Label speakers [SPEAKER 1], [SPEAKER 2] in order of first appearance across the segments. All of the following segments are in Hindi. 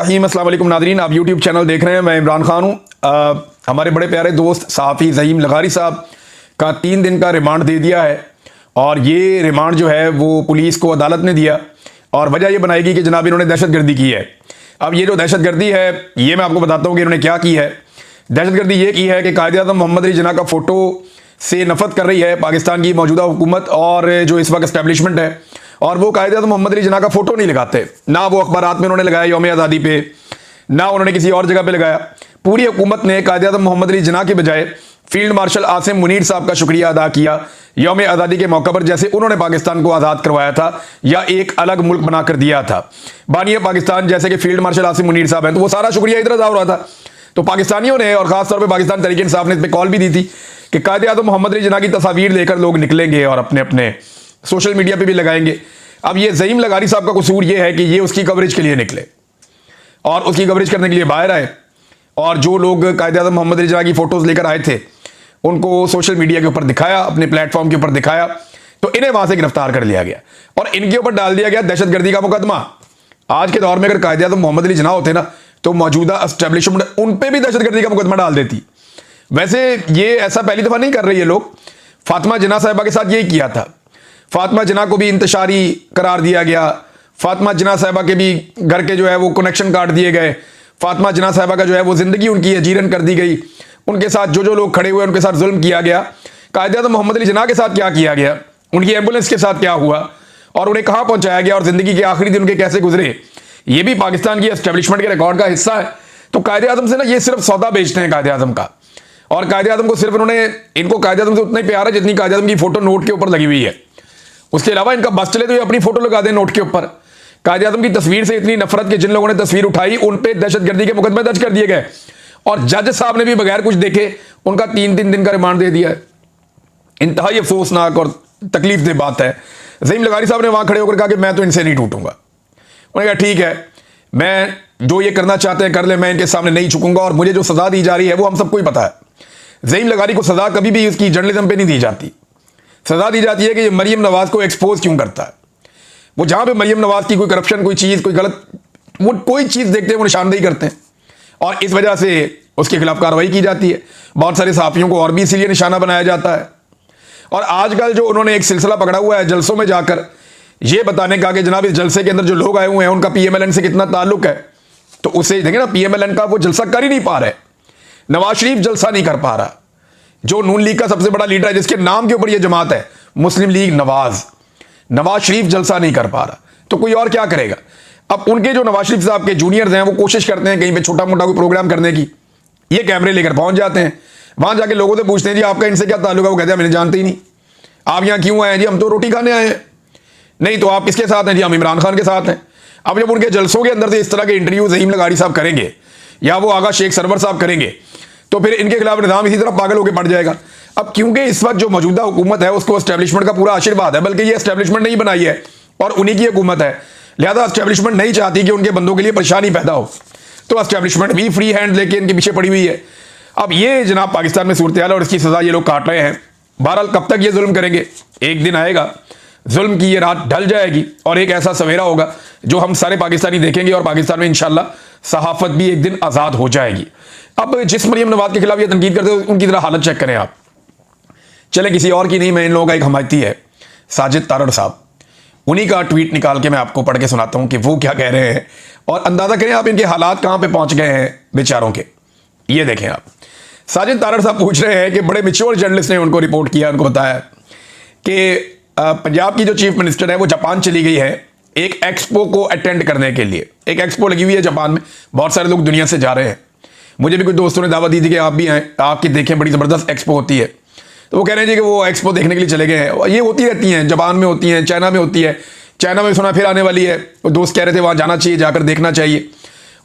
[SPEAKER 1] अस्सलाम वालेकुम नादरीन, आप यूट्यूब चैनल देख रहे हैं। मैं इमरान खान हूँ। हमारे बड़े प्यारे दोस्त सहाफ़ी ज़हीम लगारी साहब का 3 दिन का रिमांड दे दिया है और ये रिमांड जो है वो पुलिस को अदालत ने दिया और वजह ये बनाएगी कि जनाब इन्होंने दहशतगर्दी की है। अब ये जो दहशतगर्दी है ये मैं आपको बताता हूँ कि इन्होंने क्या की है। दहशतगर्दी ये की है कि कायद-ए-आज़म मोहम्मद अली जिन्ना का फ़ोटो से नफ़रत कर रही है पाकिस्तान की मौजूदा हुकूमत और जो इस वक्त इस्टेब्लिशमेंट है, और वो कायद-ए-आज़म मोहम्मद अली जिन्ना का फ़ोटो नहीं लगाते। ना वो अखबारात में उन्होंने लगाया यौम आज़ादी पे, ना उन्होंने किसी और जगह पे लगाया। पूरी हुकूमत ने कायद-ए-आज़म मोहम्मद अली जिन्ना के बजाय फील्ड मार्शल आसिम मुनीर साहब का शुक्रिया अदा किया यौम आज़ादी के मौका पर, जैसे उन्होंने पाकिस्तान को आज़ाद करवाया था या एक अलग मुल्क बनाकर दिया था। बानिया पाकिस्तान जैसे कि फील्ड मार्शल आसिम मुनीर साहब हैं, तो वो सारा शुक्रिया इधर अदा हो रहा था। तो पाकिस्तानियों ने और ख़ासतौर पर पाकिस्तान तहरीक इंसाफ ने इस पर कॉल भी दी थी कि कायद-ए-आज़म मोहम्मद अली जिन्ना की तस्वीर लेकर लोग निकलेंगे और अपने अपने सोशल मीडिया पर भी लगाएंगे। अब ये ज़हीम लगारी साहब का कसूर ये है कि ये उसकी कवरेज के लिए निकले और उसकी कवरेज करने के लिए बाहर आए, और जो लोग कायद-ए-आज़म मोहम्मद अली जिन्ना की फ़ोटोज़ लेकर आए थे उनको सोशल मीडिया के ऊपर दिखाया, अपने प्लेटफॉर्म के ऊपर दिखाया, तो इन्हें वहां से गिरफ्तार कर लिया गया और इनके ऊपर डाल दिया गया दहशतगर्दी का मुकदमा। आज के दौर में अगर कायद-ए-आज़म मोहम्मद अली जिन्ना होते ना तो मौजूदा एस्टेब्लिशमेंट उन पर भी दहशतगर्दी का मुकदमा डाल देती। वैसे ये ऐसा पहली दफ़ा नहीं कर रही है लोग। फातिमा जिन्ना साहिबा के साथ यही किया था। फातिमा जिन्ना को भी इंतशारी करार दिया गया। फातिमा जिन्ना साहिबा के भी घर के जो है वो कनेक्शन काट दिए गए। फातिमा जिन्ना साहिबा का जो है वो ज़िंदगी उनकी अजीरन कर दी गई। उनके साथ जो लोग खड़े हुए उनके साथ जुल्म किया गया। कायद-ए-आज़म मोहम्मद अली जिन्ना के साथ क्या किया गया, उनकी एम्बुलेंस के साथ क्या हुआ और उन्हें कहाँ पहुँचाया गया और ज़िंदगी के आखिरी दिन उनके कैसे गुजरे, ये भी पाकिस्तान की एस्टेब्लिशमेंट के रिकॉर्ड का हिस्सा है। तो कायद-ए-आज़म से ना ये सिर्फ सौदा बेचते हैं कायद-ए-आज़म का, और कायद-ए-आज़म को सिर्फ इनको कायद-ए-आज़म से उतना ही प्यार है जितनी कायद-ए-आज़म की फ़ोटो नोट के ऊपर लगी हुई है। उसके अलावा इनका बस चले तो ये अपनी फ़ोटो लगा दें नोट के ऊपर। कायद-ए-आज़म की तस्वीर से इतनी नफरत कि जिन लोगों ने तस्वीर उठाई उन पर दहशतगर्दी के मुकदमे दर्ज कर दिए गए और जज साहब ने भी बगैर कुछ देखे उनका 3-3 दिन का रिमांड दे दिया है। इंतहाई अफसोसनाक और तकलीफ दे बात है। ज़हीम लगारी साहब ने वहां खड़े होकर कहा कि मैं तो इनसे नहीं टूटूंगा। उन्होंने कहा ठीक है, मैं जो ये करना चाहते हैं कर ले, मैं इनके सामने नहीं झुकूंगा और मुझे जो सजा दी जा रही है वो हम सबको ही पता है। ज़हीम लगारी को सजा कभी भी उसकी जर्नलिज्म पर नहीं दी जाती। सजा दी जाती है कि ये मरियम नवाज को एक्सपोज क्यों करता है। वो जहां पे मरियम नवाज की कोई करप्शन, कोई चीज़, कोई गलत, वो कोई चीज़ देखते हैं वो निशानदेही करते हैं और इस वजह से उसके खिलाफ कार्रवाई की जाती है। बहुत सारे सहाफ़ियों को और भी इसीलिए निशाना बनाया जाता है। और आजकल जो उन्होंने एक सिलसिला पकड़ा हुआ है जलसों में जाकर ये बताने का कि जनाब इस जलसे के अंदर जो लोग आए हुए हैं उनका PMLN से कितना ताल्लुक है, तो उसे देखें ना, PMLN का वो जलसा कर ही नहीं पा रहे। नवाज शरीफ जलसा नहीं कर पा रहा, जो नून लीग का सबसे बड़ा लीडर है जिसके नाम के ऊपर यह जमात है, मुस्लिम लीग नवाज शरीफ जलसा नहीं कर पा रहा, तो कोई और क्या करेगा। अब उनके जो नवाज शरीफ साहब के जूनियर्स हैं वो कोशिश करते हैं कहीं पे छोटा मोटा कोई प्रोग्राम करने की, ये कैमरे लेकर पहुंच जाते हैं, वहां जाके लोगों से पूछते हैं जी आपका इनसे क्या ताल्लुक है, वो कहते हैं मैंने जानते ही नहीं। आप यहां क्यों आए हैं जी, हम तो रोटी खाने आए हैं। नहीं तो आप किसके साथ हैं जी, हम इमरान खान के साथ हैं। अब जब उनके जलसों के अंदर से इस तरह के इंटरव्यू ज़हीम लगारी साहब करेंगे या वो आगा शेख सरवर साहब करेंगे तो फिर इनके खिलाफ निज़ाम इसी तरह पागल होकर पड़ जाएगा। अब क्योंकि इस वक्त जो मौजूदा हुकूमत है उसको एस्टेब्लिशमेंट का पूरा आशीर्वाद है, बल्कि ये एस्टेब्लिशमेंट नहीं बनाई है और उन्हीं की हुकूमत है, लिहाजा एस्टेब्लिशमेंट नहीं चाहती कि उनके बंदों के लिए परेशानी पैदा हो, तो एस्टेब्लिशमेंट भी फ्री हैंड लेके इनके पीछे पड़ी हुई है। अब ये जनाब पाकिस्तान में सूरत हाल है और इसकी सज़ा ये लोग काट रहे हैं। बहरहाल कब तक ये जुल्म करेंगे, एक दिन आएगा जुल्म की ये रात ढल जाएगी और एक ऐसा सवेरा होगा जो हम सारे पाकिस्तानी देखेंगे और पाकिस्तान में इंशाल्लाह सहाफत भी एक दिन आज़ाद हो जाएगी। अब जिस मरियम नवाज के खिलाफ ये तनकीद करते हैं उनकी तरह हालत चेक करें आप। चले किसी और की नहीं, मैं इन लोगों का एक हमायती है साजिद तारड़ साहब, उन्हीं का ट्वीट निकाल के मैं आपको पढ़ के सुनाता हूं कि वो क्या कह रहे हैं और अंदाजा करें आप इनके हालात कहां पे पहुंच गए हैं बेचारों के। ये देखें आप, साजिद तारड़ साहब पूछ रहे हैं कि बड़े मैच्योर जर्नलिस्ट ने उनको रिपोर्ट किया, उनको बताया कि पंजाब की जो चीफ मिनिस्टर है वो जापान चली गई है एक एक्सपो को अटेंड करने के लिए। एक एक्सपो लगी हुई है जापान में, बहुत सारे लोग दुनिया से जा रहे हैं। मुझे भी कुछ दोस्तों ने दावत दी थी कि आप भी आएँ, आपकी देखें, बड़ी ज़बरदस्त एक्सपो होती है। तो वो कह रहे हैं जी कि वो एक्सपो देखने के लिए चले गए हैं। ये होती रहती हैं, जापान में होती हैं, चाइना में होती है, चाइना में सुना फिर आने वाली है, वो दोस्त कह रहे थे वहाँ जाना चाहिए, जाकर देखना चाहिए।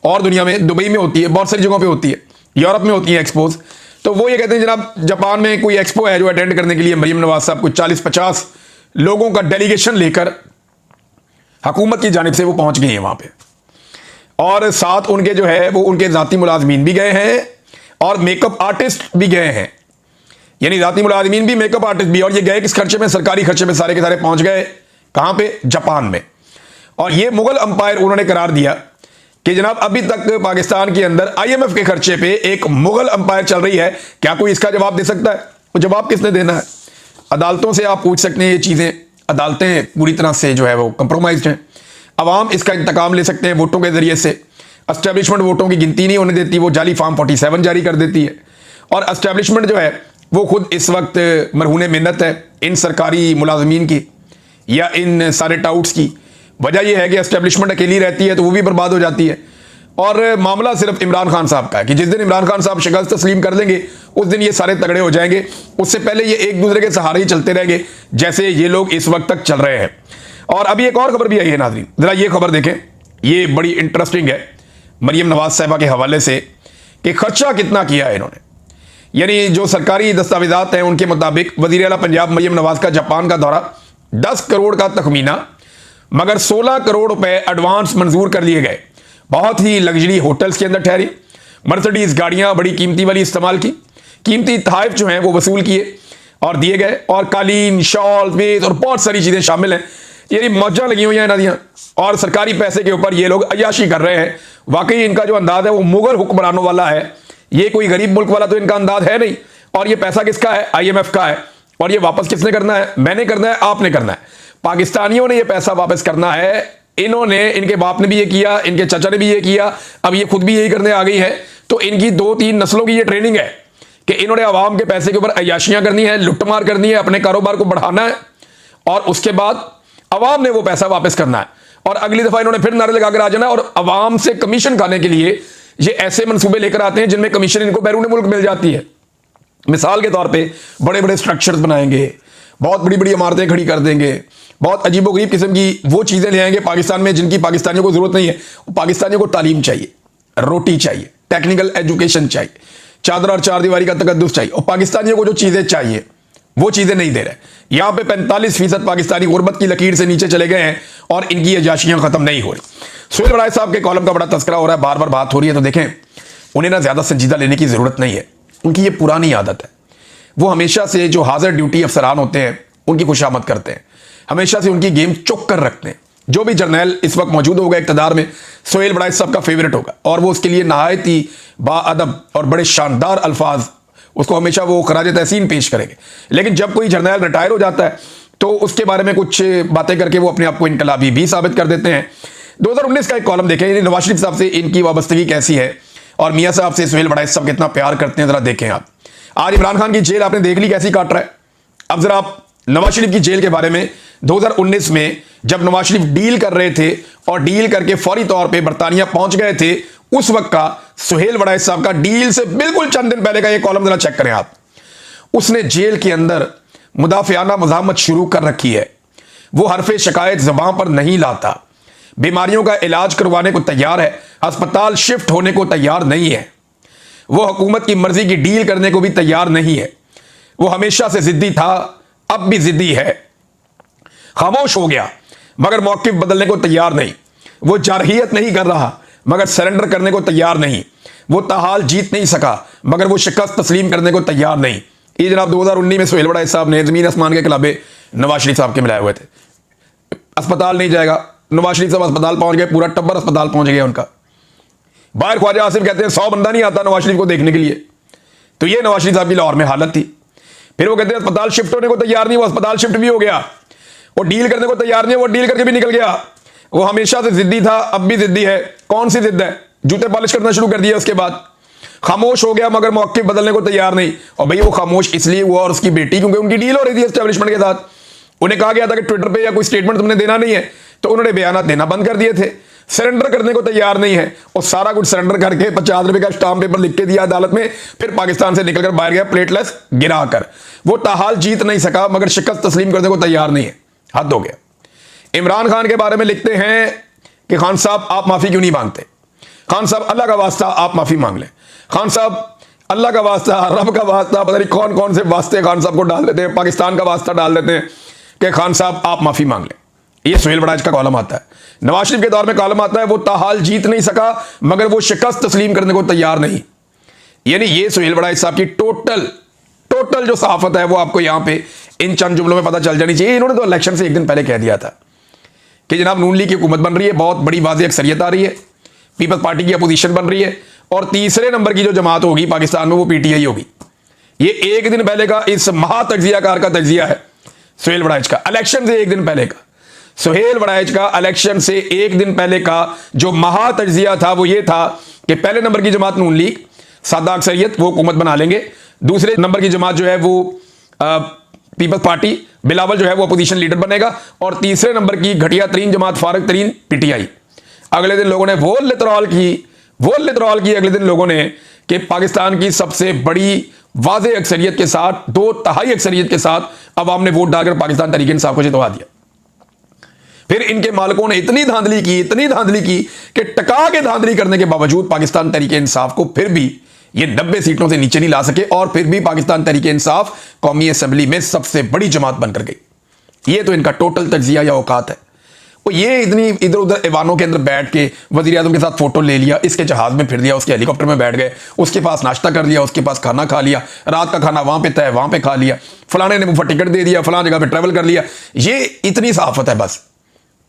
[SPEAKER 1] और दुनिया में दुबई में होती है, बहुत सारी जगहों पर होती है, यूरोप में होती है एक्सपोज। तो वो ये कहते हैं जनाब जापान में कोई एक्सपो है जो अटेंड करने के लिए मरियम नवाज साहब कुछ 40-50 लोगों का डेलीगेशन लेकर हुकूमत की जानिब से वो पहुंच गई हैं वहां पे, और साथ उनके जो है वो उनके ज़ाती मुलाजमीन भी गए हैं और मेकअप आर्टिस्ट भी गए हैं, यानी ज़ाती मुलाजमीन भी मेकअप आर्टिस्ट भी। और ये गए किस खर्चे में, सरकारी खर्चे में सारे के सारे पहुंच गए कहां पे, जापान में। और ये मुगल अंपायर उन्होंने करार दिया कि जनाब अभी तक पाकिस्तान के अंदर आईएमएफ के खर्चे पे एक मुगल अंपायर चल रही है, क्या कोई इसका जवाब दे सकता है? वो जवाब किसने देना है? अदालतों से आप पूछ सकते हैं ये चीज़ें, अदालतें पूरी तरह से जो है वो कंप्रोमाइज्ड हैं। अवाम इसका इंतकाम ले सकते हैं वोटों के जरिए से। एस्टेब्लिशमेंट वोटों की गिनती नहीं होने देती, वो जाली फॉर्म 47 जारी कर देती है। और एस्टेब्लिशमेंट जो है वो खुद इस वक्त मरहून मिन्नत है इन सरकारी मुलाजमीन की या इन सारे टाउट्स की। वजह यह है कि एस्टेब्लिशमेंट अकेली रहती है तो वो भी बर्बाद हो जाती है। और मामला सिर्फ इमरान खान साहब का है कि जिस दिन इमरान खान साहब शिकस्त तस्लीम कर लेंगे उस दिन ये सारे तगड़े हो जाएंगे। उससे पहले ये एक दूसरे के सहारे ही चलते रहेंगे जैसे ये लोग इस वक्त तक चल रहे हैं। और अभी एक और खबर भी आई है नाज़रीन, जरा ये खबर देखें, ये बड़ी इंटरेस्टिंग है मरियम नवाज साहिबा के हवाले से कि खर्चा कितना किया है इन्होंने। यानी जो सरकारी दस्तावेजात हैं उनके मुताबिक वज़ीर आला पंजाब मरियम नवाज का जापान का दौरा 10 करोड़ का तखमीना, मगर 16 करोड़ रुपए एडवांस मंजूर कर लिए गए। बहुत ही लग्जरी होटल्स के अंदर ठहरी, मर्सिडीज गाड़ियां बड़ी कीमती वाली इस्तेमाल की, कीमती तोहफे जो हैं वो वसूल किए और दिए गए, और कालीन, शॉल, वेज और बहुत सारी चीज़ें शामिल हैं। ये मौजा लगी हुई हैं नदियाँ, और सरकारी पैसे के ऊपर ये लोग अय्याशी कर रहे हैं। वाकई इनका जो अंदाज है वो मुगल हुक्मरानों वाला है, ये कोई गरीब मुल्क वाला तो इनका अंदाज है नहीं। और ये पैसा किसका है? IMF का है। और ये वापस किसने करना है? मैंने करना है, आपने करना है। पाकिस्तानियों ने ये पैसा वापस करना है। इन्होंने, इनके बाप ने भी ये किया, इनके चाचा ने भी ये किया, अब ये खुद भी यही करने आ गई है। तो इनकी 2-3 नस्लों की ये ट्रेनिंग है कि इन्होंने आवाम के पैसे के ऊपर अय्याशियां करनी है, लुटमार करनी है, अपने कारोबार को बढ़ाना है, और उसके बाद अवाम ने वो पैसा वापस करना है। और अगली दफा इन्होंने फिर नारे लगाकर आ जाना, और अवाम से कमीशन खाने के लिए ये ऐसे मंसूबे लेकर आते हैं जिनमें कमीशन इनको बैरून मुल्क मिल जाती है। मिसाल के तौर पे बड़े बड़े स्ट्रक्चर्स बनाएंगे, बहुत बड़ी बड़ी इमारतें खड़ी कर देंगे, बहुत अजीबोगरीब किस्म की वो चीज़ें ले आएंगे पाकिस्तान में जिनकी पाकिस्तानियों को ज़रूरत नहीं है। पाकिस्तानियों को तालीम चाहिए, रोटी चाहिए, टेक्निकल एजुकेशन चाहिए, चादर और चारदीवारी का तकद्दुस चाहिए, और पाकिस्तानियों को जो चीज़ें चाहिए वो चीज़ें नहीं दे रहे। यहाँ पे 45% पाकिस्तानी गुर्बत की लकीर से नीचे चले गए हैं और इनकी अय्याशियाँ ख़त्म नहीं हो रही। सुहेल बड़ाई साहब के कॉलम का बड़ा तस्करा हो रहा है, बार बार बात हो रही है, तो देखें उन्हें ना ज़्यादा संजीदा लेने की ज़रूरत नहीं है। उनकी ये पुरानी आदत है, वो हमेशा से जो हाजिर ड्यूटी अफसरान होते हैं उनकी खुशामद करते हैं, हमेशा से उनकी गेम चुक कर रखते हैं। जो भी जर्नैल इस वक्त मौजूद होगा इक़्तिदार में, सुहेल बड़ाई साहब का फेवरेट होगा, और वो उसके लिए नहायत ही बाअदब और बड़े शानदार अल्फाज उसको हमेशा वो खराज तहसीन पेश करेंगे। लेकिन जब कोई जर्नैल रिटायर हो जाता है तो उसके बारे में कुछ बातें करके वो अपने आप को इनकलाबी भी साबित कर देते हैं। 2019 का एक कॉलम देखें, नवाज शरीफ साहब से इनकी वाबस्तगी कैसी है और मियाँ साहब से सुहेल बड़ाई साहब कितना प्यार करते हैं, जरा देखें आप। आज इमरान खान की जेल आपने देख ली कैसी काट रहा है। अब जरा आप नवाज शरीफ की जेल के बारे में 2019 में जब नवाज शरीफ डील कर रहे थे और डील करके फौरी तौर पे बरतानिया पहुंच गए थे, उस वक्त का सुहेल बड़ाई साहब का डील से बिल्कुल चंद दिन पहले का ये कॉलम जरा चेक करें आप। उसने जेल के अंदर मुदाफियाना मज़ाहमत शुरू कर रखी है। वो हरफे शिकायत ज़बान पर नहीं लाता, बीमारियों का इलाज करवाने को तैयार है, अस्पताल शिफ्ट होने को तैयार नहीं है, वो हुकूमत की मर्जी की डील करने को भी तैयार नहीं है। वो हमेशा से जिद्दी था, अब भी जिद्दी है। खामोश हो गया मगर मौक़िफ़ बदलने को तैयार नहीं। वो जारहियत नहीं कर रहा मगर सरेंडर करने को तैयार नहीं। वो ताहाल जीत नहीं सका मगर वो शिकस्त तस्लीम करने को तैयार नहीं। ये जनाब 2019 में सुहेल बड़ाई साहब ने ज़मीन आसमान के खिलाफे नवाज शरीफ साहब के मिलाए हुए थे। अस्पताल नहीं जाएगा, नवाज शरीफ साहब अस्पताल पहुंच गए, पूरा टब्बर अस्पताल पहुंच गया उनका। बाहर ख्वाजा आसिफ कहते हैं 100 बंदा नहीं आता नवाज शरीफ को देखने के लिए। तो ये नवाज शरीफ साहब की लाहौर में हालत थी। फिर वो कहते हैं अस्पताल शिफ्ट होने को तैयार नहीं, वो अस्पताल शिफ्ट भी हो गया। वो डील करने को तैयार नहीं, वो डील करके भी निकल गया। वो हमेशा से जिद्दी था, अब भी जिद्दी है। कौन सी जिद्द है? जूते पॉलिश करना शुरू कर दिया उसके बाद। खामोश हो गया मगर मौक़िफ़ बदलने को तैयार नहीं। और भाई वो खामोश इसलिए हुआ और उसकी बेटी, क्योंकि उनकी डील हो रही थी एस्टेब्लिशमेंट के साथ। उन्हें कहा गया था कि ट्विटर पे या कोई स्टेटमेंट तुमने देना नहीं है, तो उन्होंने बयान देना बंद कर दिए थे। सरेंडर करने को तैयार नहीं है और सारा कुछ सरेंडर करके 50 रुपए का स्टाम्प पेपर लिख के दिया अदालत में, फिर पाकिस्तान से निकलकर बाहर गया प्लेटलेस गिराकर। वो ताहाल जीत नहीं सका मगर शिकस्त तस्लीम करने को तैयार नहीं है। हद हो गया। इमरान खान के बारे में लिखते हैं कि खान साहब आप माफी क्यों नहीं मांगते? खान साहब अल्लाह का वास्ता आप माफी मांग लें। खान साहब अल्लाह का वास्ता, रब का वास्ता, पता नहीं कौन कौन से वास्ते खान साहब को डाल देते हैं, पाकिस्तान का वास्ता डाल देते हैं कि खान साहब आप माफी मांग लें। ये सुहेल बड़ाई का कॉलम आता है। नवाज शरीफ के दौर में कॉलम आता है वो ताहाल जीत नहीं सका मगर वो शिकस्त तस्लीम करने को तैयार नहीं। यानी ये सुहेल बड़ाई साहब की टोटल जो सहाफत है वो आपको यहां पे इन चंद जुमलों में पता चल जानी चाहिए। इन्होंने तो इलेक्शन से एक दिन पहले कह दिया था कि जनाब नून लीग की हुकूमत बन रही है, बहुत बड़ी वाज़ेह अक्सरियत आ रही है, पीपल्स पार्टी की अपोजिशन बन रही है, और तीसरे नंबर की जो जमात होगी पाकिस्तान में वो पीटीआई होगी। ये एक दिन पहले का इस महातज्जियाकार का तज्जिया है सुहेल वड़ाइच का, इलेक्शन से एक दिन पहले का। सुहेल वड़ाइच का इलेक्शन से एक दिन पहले का जो महातज्जिया था वो ये था कि पहले नंबर की जमात नून लीग, सादा अक्सरियत, वो हुकूमत बना लेंगे। दूसरे नंबर की जमात जो है वो पीपल्स पार्टी, बिलावल जो है वो अपोजिशन लीडर बनेगा, और तीसरे नंबर की घटिया तरीन जमात फारग तरीन पीटीआई। अगले दिन लोगों ने वो लितरॉल की अगले दिन लोगों ने कि पाकिस्तान की सबसे बड़ी वाज़े अक्सरियत के साथ, 2/3 अक्सरियत के साथ अवाम ने वोट डालकर पाकिस्तान तहरीक इंसाफ को जितवा दिया। फिर इनके मालिकों ने इतनी धांधली की कि टका के धांधली करने के बावजूद पाकिस्तान तहरीक इंसाफ को फिर भी ये 90 सीटों से नीचे नहीं ला सके, और फिर भी पाकिस्तान तहरीक इंसाफ कौमी असेंबली में सबसे बड़ी जमात बनकर गई। ये तो इनका टोटल तज्जिया या औकात है। वो ये इतनी इधर उधर ऐवानों के अंदर बैठ के वज़ीर आज़म के साथ फोटो ले लिया, इसके जहाज में फिर दिया, उसके हेलीकॉप्टर में बैठ गए, उसके पास नाश्ता कर लिया, उसके पास खाना खा लिया, रात का खाना वहां पे तय वहां पे खा लिया, फलाने ने मुफ्त टिकट दे दिया, फलां जगह पे ट्रैवल कर लिया। ये इतनी सहाफत है बस।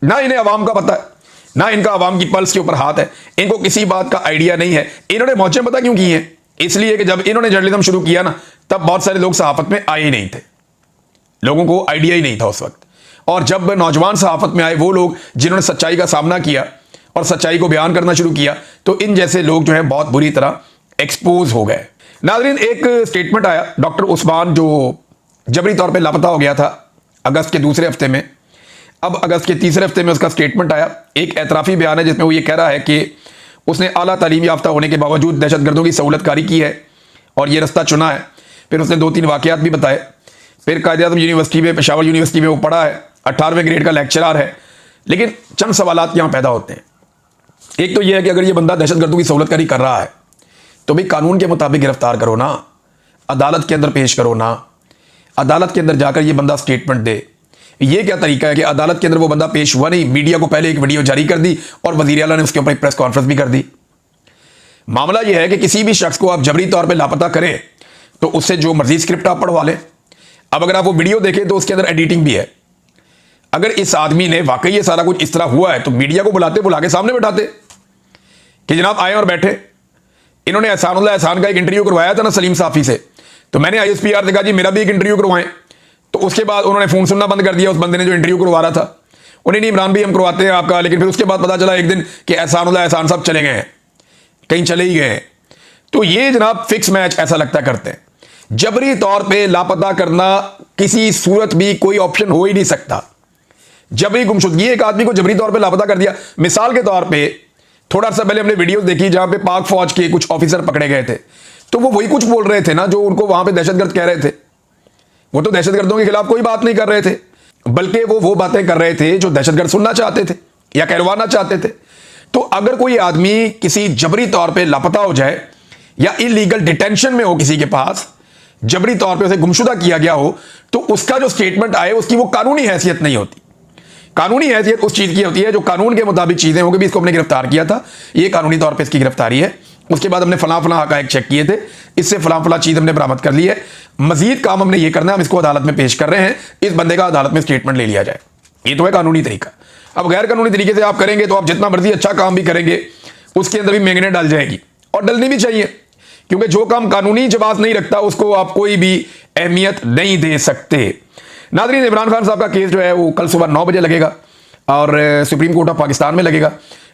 [SPEAKER 1] ना इन्हें अवाम का पता है, ना इनका अवाम की पल्स के ऊपर हाथ है, इनको किसी बात का आइडिया नहीं है। इन्होंने मौजें पता क्यों की हैं? इसलिए कि जब इन्होंने जर्नलिज्म शुरू किया ना, तब बहुत सारे लोग सहाफत में आए ही नहीं थे, लोगों को आइडिया ही नहीं था उस वक्त। और जब नौजवान सहाफत में आए वो लोग जिन्होंने सच्चाई का सामना किया और सच्चाई को बयान करना शुरू किया, तो इन जैसे लोग जो है बहुत बुरी तरह एक्सपोज हो गए। नाज़रीन, एक स्टेटमेंट आया डॉक्टर उस्मान जो जबरी तौर पे लापता हो गया था अगस्त के दूसरे हफ्ते में, अब अगस्त के तीसरे हफ्ते में उसका स्टेटमेंट आया। एक एतराफ़ी बयान है जिसमें वो ये कह रहा है कि उसने आला तालीम याफ्ता होने के बावजूद दहशतगर्दों की सहूलतकारी की है और ये रास्ता चुना है। फिर उसने 2-3 वाक़यात भी बताए। फिर कायद-ए-आज़म यूनिवर्सिटी में, पेशावर यूनिवर्सिटी में वो पढ़ा है, 18वें ग्रेड का लेक्चरर है। लेकिन चंद सवालात यहाँ पैदा होते हैं। एक तो ये है कि अगर ये बंदा दहशतगर्दों की सहूलतकारी कर रहा है तो भाई कानून के मुताबिक गिरफ्तार करो ना, अदालत के अंदर पेश करो ना, अदालत के अंदर जाकर ये बंदा स्टेटमेंट दे। ये क्या तरीका है कि अदालत के अंदर वो बंदा पेश हुआ नहीं, मीडिया को पहले एक वीडियो जारी कर दी और वज़ीर आला ने उसके ऊपर एक प्रेस कॉन्फ्रेंस भी कर दी। मामला यह है कि किसी भी शख्स को आप जबरी तौर पे लापता करें तो उससे जो मर्जी स्क्रिप्ट आप पढ़वा लें। अब अगर आप वो वीडियो देखें तो उसके अंदर एडिटिंग भी है। अगर इस आदमी ने वाकई ये सारा कुछ इस तरह हुआ है तो मीडिया को बुला के सामने बैठाते कि जनाब आए और बैठे। इन्होंने एहसान का एक इंटरव्यू करवाया था ना सलीम साफी से, तो मैंने ISPR से कहा जी मेरा भी एक इंटरव्यू करवाएं, तो उसके बाद उन्होंने फ़ोन सुनना बंद कर दिया उस बंदे ने जो इंटरव्यू करवा रहा था। उन्हें नहीं, इमरान भी हम करवाते हैं आपका, लेकिन फिर उसके बाद पता चला एक दिन कि एहसान साहब चले गए हैं, कहीं चले ही गए हैं। तो ये जनाब फिक्स मैच ऐसा लगता करते हैं। जबरी तौर पे लापता करना किसी सूरत भी कोई ऑप्शन हो ही नहीं सकता। जबरी गुमशुदगी, एक आदमी को जबरी तौर पे लापता कर दिया। मिसाल के तौर पे थोड़ा सा पहले हमने वीडियोस देखी जहां पे पाक फौज के कुछ ऑफिसर पकड़े गए थे, तो वो वही कुछ बोल रहे थे ना जो उनको वहां पे दहशतगर्द कह रहे थे। वो तो दहशतगर्दों के खिलाफ कोई बात नहीं कर रहे थे, बल्कि वो बातें कर रहे थे जो दहशतगर्द सुनना चाहते थे या कहलवाना चाहते थे। तो अगर कोई आदमी किसी जबरी तौर पे लापता हो जाए या इलीगल डिटेंशन में हो, किसी के पास जबरी तौर पे उसे गुमशुदा किया गया हो, तो उसका जो स्टेटमेंट आए उसकी वो कानूनी हैसियत नहीं होती। कानूनी हैसियत उस चीज की होती है जो कानून के मुताबिक चीजें होंगी। भी इसको हमने गिरफ्तार किया था, ये कानूनी तौर पे इसकी गिरफ्तारी है, उसके बाद हमने फला हकायक चेक किए थे, इससे फला चीज हमने बरामद कर ली है, मजीद काम हमने ये करना है, हम इसको अदालत में पेश कर रहे हैं, इस बंदे का अदालत में स्टेटमेंट ले लिया जाए। ये तो है कानूनी तरीका। अब गैर कानूनी तरीके से आप करेंगे तो आप जितना मर्जी अच्छा काम भी करेंगे उसके अंदर भी महंगे डल जाएगी, और डलनी भी चाहिए, क्योंकि जो काम कानूनी जवाब नहीं रखता उसको आप कोई भी अहमियत नहीं दे सकते। नाज़रीन, इमरान खान साहब का केस जो है वो कल सुबह 9 बजे लगेगा और सुप्रीम कोर्ट ऑफ पाकिस्तान में लगेगा।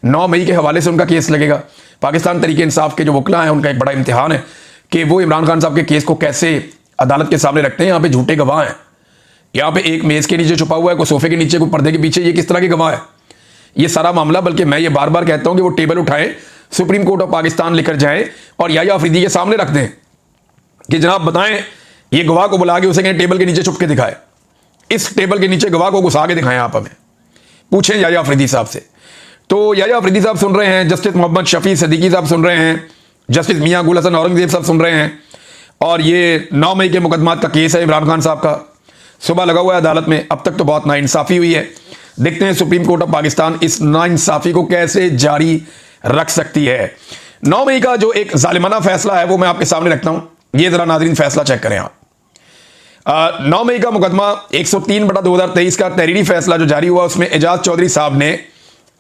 [SPEAKER 1] 9 मई के हवाले से उनका केस लगेगा। पाकिस्तान तहरीक इंसाफ के जो वकला हैं उनका एक बड़ा इम्तिहान है कि वो इमरान खान साहब के केस को कैसे अदालत के सामने रखते हैं। यहाँ पे झूठे गवाह हैं, यहाँ पे एक मेज़ के नीचे छुपा हुआ है, कोई सोफे के नीचे, कोई पर्दे के पीछे, ये किस तरह के गवाह है ये सारा मामला। बल्कि मैं ये बार बार कहता हूँ कि वो टेबल उठाएं, सुप्रीम कोर्ट ऑफ पाकिस्तान लेकर जाएं और याह्या अफरीदी के सामने रख दें कि जनाब बताएं, ये गवाह को बुला के उसे कहें टेबल के नीचे छुप के दिखाए, इस टेबल के नीचे गवाह को घुसा के दिखाएं, आप हमें पूछें याह्या अफरीदी साहब से। तो याह्या अफरीदी साहब सुन रहे हैं, जस्टिस मोहम्मद शफी सदीकी साहब सुन रहे हैं, जस्टिस मियां गुल हसन औरंगजेब साहब सुन रहे हैं, और ये 9 मई के मुकदमात का केस है इमरान खान साहब का, सुबह लगा हुआ है अदालत में। अब तक तो बहुत नाइंसाफ़ी हुई है, देखते हैं सुप्रीम कोर्ट ऑफ पाकिस्तान इस नाइंसाफ़ी को कैसे जारी रख सकती है। 9 मई का जो एक जालिमाना फैसला है वो मैं आपके सामने रखता हूं, ये जरा नाज़रीन फैसला चेक करें आप। 9 मई का मुकदमा 103/2023 का तहरीरी फैसला जो जारी हुआ, उसमें एजाज चौधरी साहब ने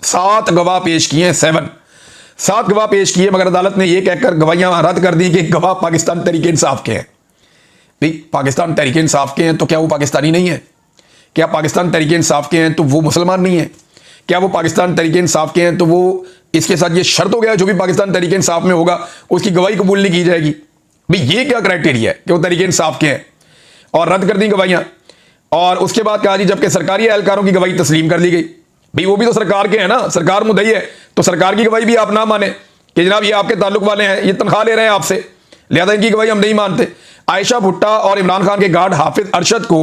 [SPEAKER 1] 7 गवाह पेश किए हैं, 7 गवाह पेश किए, मगर अदालत ने यह कहकर गवाहियां रद्द कर दी कि गवाह पाकिस्तान तहरीक इंसाफ के हैं। भाई पाकिस्तान तहरीक इंसाफ के हैं तो क्या वो पाकिस्तानी नहीं है? क्या पाकिस्तान तहरीक इंसाफ के हैं तो वो मुसलमान नहीं है? क्या वो पाकिस्तान तहरीक इंसाफ के हैं तो वो इसके साथ ये शर्त हो गया जो भी पाकिस्तान तहरीक इंसाफ में होगा उसकी गवाही कबूल नहीं की जाएगी? भाई ये क्या क्राइटेरिया है कि वो तहरीक इंसाफ के हैं? और रद्द कर दी गवाहियां। और उसके बाद कहा जी जबकि सरकारी एहलकारों की गवाही तस्लीम कर ली गई। भाई वो भी तो सरकार के हैं ना, सरकार मुद्दई है, तो सरकार की गवाही भी आप ना माने कि जनाब ये आपके ताल्लुक वाले हैं, ये तनख्वाह ले रहे हैं आपसे, लिहाजा इनकी गवाही हम नहीं मानते। आयशा भुट्टा और इमरान खान के गार्ड हाफिज अरशद को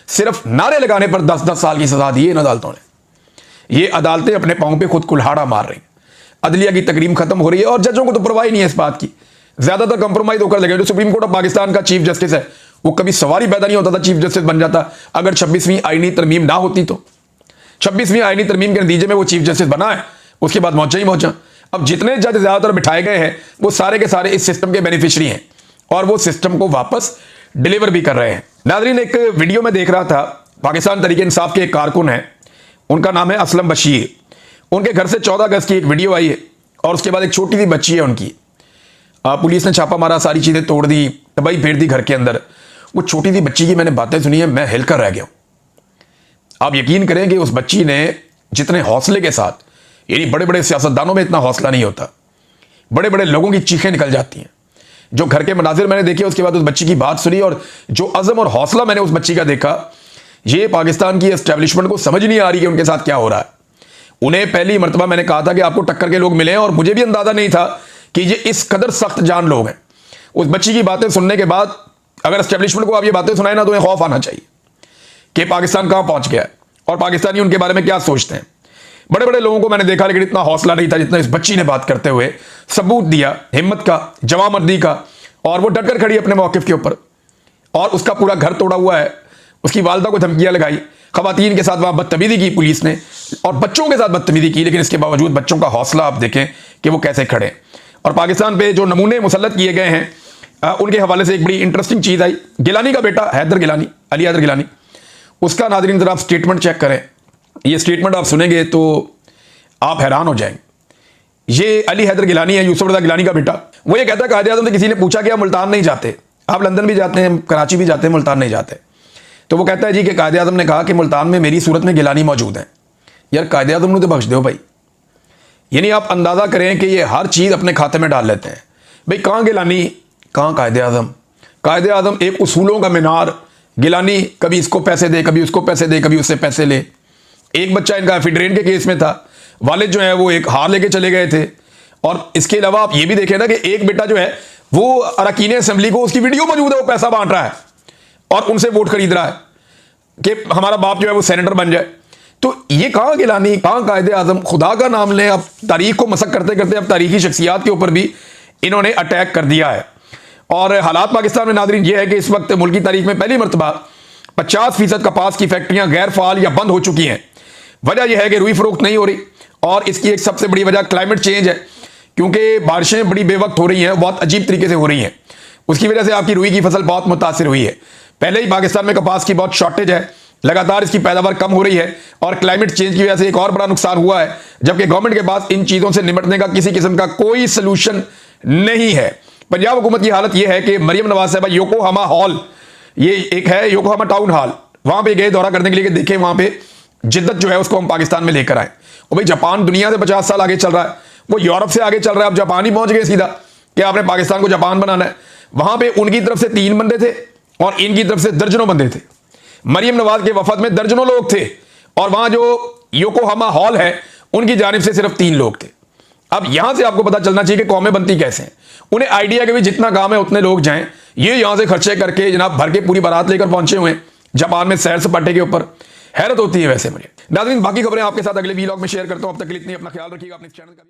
[SPEAKER 1] सिर्फ नारे लगाने पर 10-10 साल की सजा दी है इन अदालतों ने। ये अदालतें अपने पांव पे खुद कुल्हाड़ा मार रही हैं। अदलिया की तकरीम खत्म हो रही है और जजों को तो परवाह ही नहीं है इस बात की, ज्यादातर कंप्रोमाइज होकर लगे। जो सुप्रीम कोर्ट ऑफ पाकिस्तान का चीफ जस्टिस है वो कभी सवाल ही पैदा नहीं होता था चीफ जस्टिस बन जाता अगर 26वीं आईनी तरमीम ना होती तो। 26वीं आईनी तरमीम के नतीजे में वो चीफ जस्टिस बना है, उसके बाद मौजा ही मौजा। अब जितने जज ज्यादातर बिठाए गए हैं वो सारे के सारे इस सिस्टम के बेनिफिशियरी हैं और वो सिस्टम को वापस डिलीवर भी कर रहे हैं। नाज़रीन, एक वीडियो में देख रहा था, पाकिस्तान तहरीक इंसाफ के एक कारकुन है, उनका नाम है असलम बशीर। उनके घर से 14 अगस्त की एक वीडियो आई है और उसके बाद एक छोटी सी बच्ची है उनकी। पुलिस ने छापा मारा, सारी चीजें तोड़ दी, तबाही फेर दी घर के अंदर। वो छोटी सी बच्ची की मैंने बातें सुनी है, मैं हिलकर रह गया हूं। आप यकीन करें कि उस बच्ची ने जितने हौसले के साथ, यानी बड़े बड़े सियासतदानों में इतना हौसला नहीं होता, बड़े बड़े लोगों की चीखें निकल जाती हैं। जो घर के मनाजिर मैंने देखे उसके बाद उस बच्ची की बात सुनी और जो अज़म और हौसला मैंने उस बच्ची का देखा, ये पाकिस्तान की एस्टेब्लिशमेंट को समझ नहीं आ रही कि उनके साथ क्या हो रहा है। उन्हें पहली मरतबा मैंने कहा था कि आपको टक्कर के लोग मिले हैं और मुझे भी अंदाजा नहीं था कि ये इस कदर सख्त जान लोग हैं। उस बच्ची की बातें सुनने के बाद अगर एस्टेब्लिशमेंट को आप ये बातें सुनाए ना तो उन्हें खौफ आना चाहिए कि पाकिस्तान कहां पहुंच गया है और पाकिस्तानी उनके बारे में क्या सोचते हैं। बड़े बड़े लोगों को मैंने देखा लेकिन इतना हौसला नहीं था जितना इस बच्ची ने बात करते हुए सबूत दिया, हिम्मत का, जवामर्दी का, और वो डटकर खड़ी अपने मौकिफ के ऊपर। और उसका पूरा घर तोड़ा हुआ है, उसकी वालदा को धमकियां लगाई, खवातीन के साथ वहां बदतमीजी की पुलिस ने और बच्चों के साथ बदतमीजी की, लेकिन इसके बावजूद बच्चों का हौसला आप देखें कि वो कैसे खड़े। और पाकिस्तान पे जो नमूने मुसल्लत किए गए हैं उनके हवाले से एक बड़ी इंटरेस्टिंग चीज आई। गिलानी का बेटा हैदर गिलानी, अली हैदर गिलानी, उसका नाज़रीन जरा आप स्टेटमेंट चेक करें। ये स्टेटमेंट आप सुनेंगे तो आप हैरान हो जाएंगे। ये अली हैदर गिलानी है, यूसुफ रज़ा गिलानी का बेटा। वो ये कहता है कायदे आज़म से किसी ने पूछा कि आप मुल्तान नहीं जाते, आप लंदन भी जाते हैं, कराची भी जाते हैं, मुल्तान नहीं जाते। तो वो कहता है जी कि कायदे आज़म ने कहा कि मुल्तान में मेरी सूरत में गिलानी मौजूद है। यार कायदे आज़म ने तो बख्श दो भाई। यानी आप अंदाज़ा करें कि ये हर चीज़ अपने खाते में डाल लेते हैं। भाई कहाँ गिलानी, कहाँ कायदे आज़म। कायदे आज़म एक उसूलों का मीनार, गिलानी कभी इसको पैसे दे, कभी उसको पैसे दे, कभी उससे पैसे ले। एक बच्चा इनका एफिड्रेन के केस में था, वालिद जो है वो एक हार लेके चले गए थे। और इसके अलावा आप ये भी देखें ना कि एक बेटा जो है वो अरकान असेंबली को, उसकी वीडियो मौजूद है, वो पैसा बांट रहा है और उनसे वोट खरीद रहा है कि हमारा बाप जो है वो सेनेटर बन जाए। तो ये कहाँ गिलानी, कहाँ कायदे आज़म। खुदा का नाम लें। अब तारीख को मसक करते करते अब तारीखी शख्सियात के ऊपर भी इन्होंने अटैक कर दिया है। और हालात पाकिस्तान में नाज़रीन ये है कि इस वक्त मुल्की तारीख में पहली मरतबा 50% कपास की फैक्ट्रियां गैर फाल या बंद हो चुकी हैं। वजह यह है कि रुई फरोख्त नहीं हो रही और इसकी एक सबसे बड़ी वजह क्लाइमेट चेंज है, क्योंकि बारिशें बड़ी बेवक्त हो रही हैं, बहुत अजीब तरीके से हो रही हैं। उसकी वजह से आपकी रुई की फसल बहुत मुतासिर हुई है। पहले ही पाकिस्तान में कपास की बहुत शॉर्टेज है, लगातार इसकी पैदावार कम हो रही है और क्लाइमेट चेंज की वजह से एक और बड़ा नुकसान हुआ है, जबकि गवर्नमेंट के पास इन चीज़ों से निपटने का किसी किस्म का कोई सलूशन नहीं है। पंजाब हुकूमत की हालत यह है कि मरियम नवाज साहबा योकोहामा हॉल, ये एक है योकोहामा टाउन हॉल, वहां पे गए दौरा करने के लिए, देखें वहां पे जिद्दत जो है उसको हम पाकिस्तान में लेकर आए। और भाई जापान दुनिया से 50 साल आगे चल रहा है, वो यूरोप से आगे चल रहा है, अब जापान ही पहुंच गए सीधा कि आपने पाकिस्तान को जापान बनाना है। वहां पे उनकी तरफ से 3 बंदे थे और इनकी तरफ से दर्जनों बंदे थे। मरियम नवाज के वफद में दर्जनों लोग थे और वहां जो योकोहामा हॉल है उनकी जानिब से सिर्फ 3 लोग थे। अब यहां से आपको पता चलना चाहिए कि कौमें बनती कैसे हैं। उन्हें आइडिया कि भी जितना काम है उतने लोग जाएं, ये यहां से खर्चे करके जनाब भर के पूरी बारात लेकर पहुंचे हुए हैं जापान में सैर सपाटे के ऊपर। हैरत होती है वैसे मुझे। नाज़रीन बाकी खबरें आपके साथ अगले वीलॉग में शेयर करता हूं। अब तक के लिए इतनी, अपना ख्याल रखिएगा, अपने चैनल का